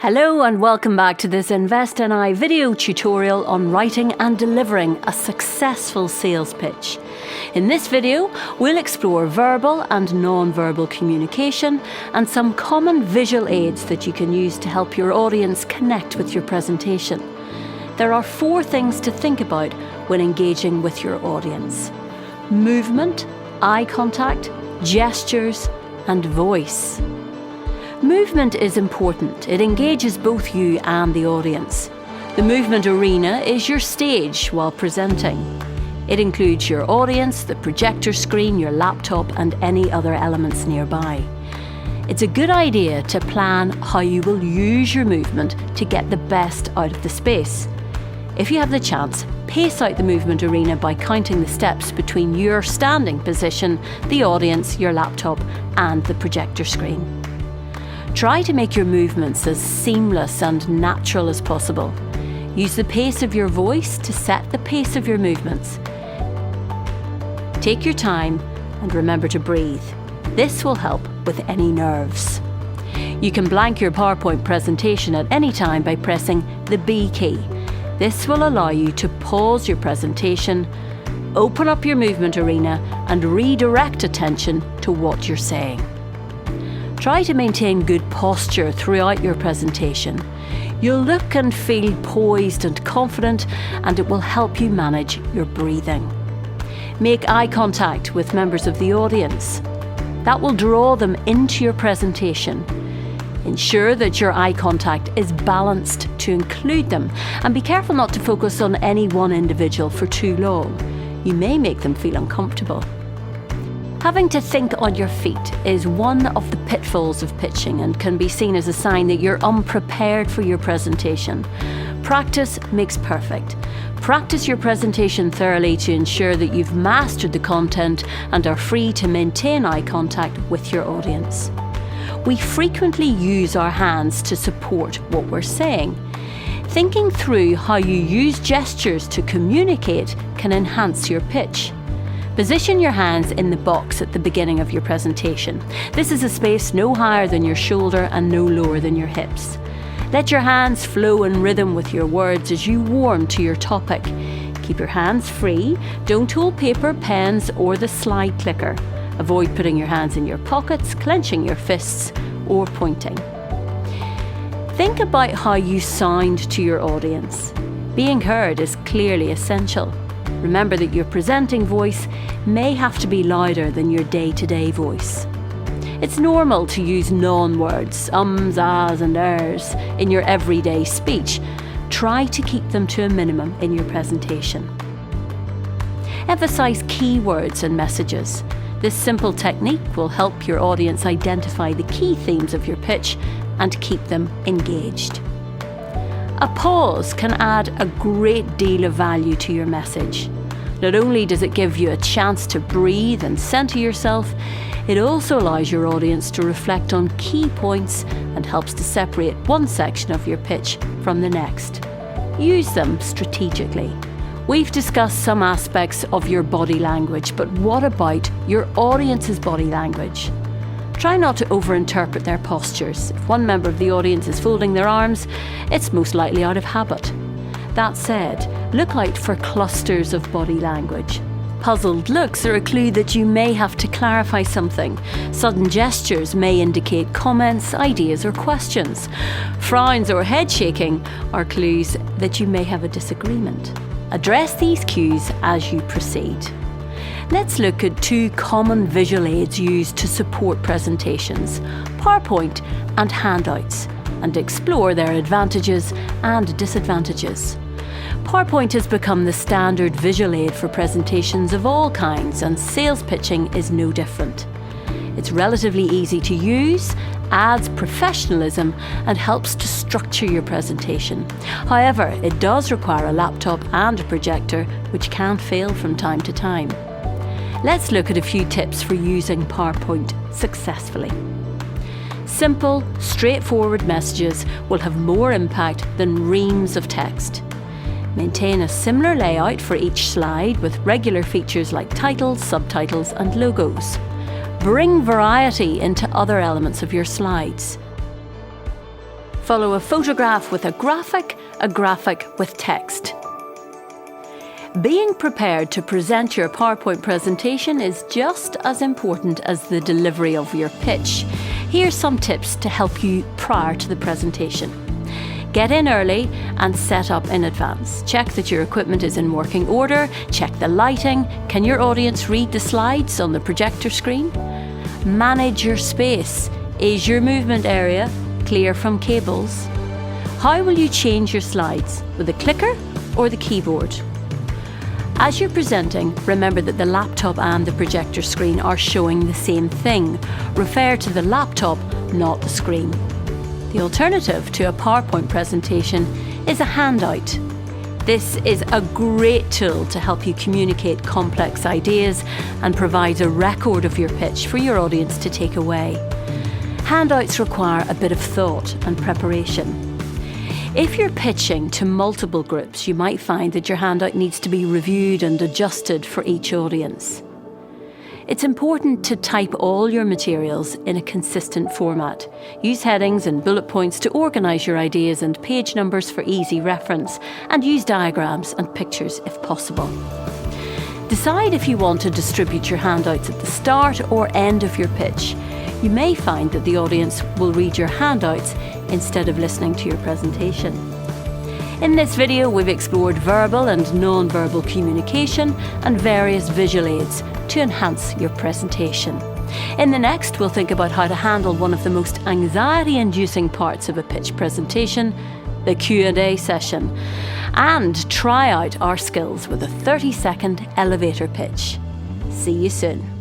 Hello and welcome back to this InvestNI video tutorial on writing and delivering a successful sales pitch. In this video, we'll explore verbal and non-verbal communication and some common visual aids that you can use to help your audience connect with your presentation. There are 4 things to think about when engaging with your audience: movement, eye contact, gestures, and voice. Movement is important. It engages both you and the audience. The movement arena is your stage while presenting. It includes your audience, the projector screen, your laptop, and any other elements nearby. It's a good idea to plan how you will use your movement to get the best out of the space. If you have the chance, pace out the movement arena by counting the steps between your standing position, the audience, your laptop, and the projector screen. Try to make your movements as seamless and natural as possible. Use the pace of your voice to set the pace of your movements. Take your time and remember to breathe. This will help with any nerves. You can blank your PowerPoint presentation at any time by pressing the B key. This will allow you to pause your presentation, open up your movement arena, and redirect attention to what you're saying. Try to maintain good posture throughout your presentation. You'll look and feel poised and confident, and it will help you manage your breathing. Make eye contact with members of the audience. That will draw them into your presentation. Ensure that your eye contact is balanced to include them, and be careful not to focus on any one individual for too long. You may make them feel uncomfortable. Having to think on your feet is one of the pitfalls of pitching and can be seen as a sign that you're unprepared for your presentation. Practice makes perfect. Practice your presentation thoroughly to ensure that you've mastered the content and are free to maintain eye contact with your audience. We frequently use our hands to support what we're saying. Thinking through how you use gestures to communicate can enhance your pitch. Position your hands in the box at the beginning of your presentation. This is a space no higher than your shoulder and no lower than your hips. Let your hands flow in rhythm with your words as you warm to your topic. Keep your hands free. Don't hold paper, pens, or the slide clicker. Avoid putting your hands in your pockets, clenching your fists, or pointing. Think about how you sound to your audience. Being heard is clearly essential. Remember that your presenting voice may have to be louder than your day-to-day voice. It's normal to use non-words, ums, ahs, and ers in your everyday speech. Try to keep them to a minimum in your presentation. Emphasize keywords and messages. This simple technique will help your audience identify the key themes of your pitch and keep them engaged. A pause can add a great deal of value to your message. Not only does it give you a chance to breathe and center yourself, it also allows your audience to reflect on key points and helps to separate one section of your pitch from the next. Use them strategically. We've discussed some aspects of your body language, but what about your audience's body language? Try not to overinterpret their postures. If one member of the audience is folding their arms, it's most likely out of habit. That said, look out for clusters of body language. Puzzled looks are a clue that you may have to clarify something. Sudden gestures may indicate comments, ideas, or questions. Frowns or head shaking are clues that you may have a disagreement. Address these cues as you proceed. Let's look at 2 common visual aids used to support presentations: PowerPoint and handouts, and explore their advantages and disadvantages. PowerPoint has become the standard visual aid for presentations of all kinds, and sales pitching is no different. It's relatively easy to use, adds professionalism, and helps to structure your presentation. However, it does require a laptop and a projector, which can fail from time to time. Let's look at a few tips for using PowerPoint successfully. Simple, straightforward messages will have more impact than reams of text. Maintain a similar layout for each slide with regular features like titles, subtitles, and logos. Bring variety into other elements of your slides. Follow a photograph with a graphic with text. Being prepared to present your PowerPoint presentation is just as important as the delivery of your pitch. Here's some tips to help you prior to the presentation. Get in early and set up in advance. Check that your equipment is in working order. Check the lighting. Can your audience read the slides on the projector screen? Manage your space. Is your movement area clear from cables? How will you change your slides? With a clicker or the keyboard? As you're presenting, remember that the laptop and the projector screen are showing the same thing. Refer to the laptop, not the screen. The alternative to a PowerPoint presentation is a handout. This is a great tool to help you communicate complex ideas and provides a record of your pitch for your audience to take away. Handouts require a bit of thought and preparation. If you're pitching to multiple groups, you might find that your handout needs to be reviewed and adjusted for each audience. It's important to type all your materials in a consistent format. Use headings and bullet points to organise your ideas and page numbers for easy reference, and use diagrams and pictures if possible. Decide if you want to distribute your handouts at the start or end of your pitch. You may find that the audience will read your handouts instead of listening to your presentation. In this video, we've explored verbal and non-verbal communication and various visual aids to enhance your presentation. In the next, we'll think about how to handle one of the most anxiety-inducing parts of a pitch presentation, the Q&A session, and try out our skills with a 30-second elevator pitch. See you soon.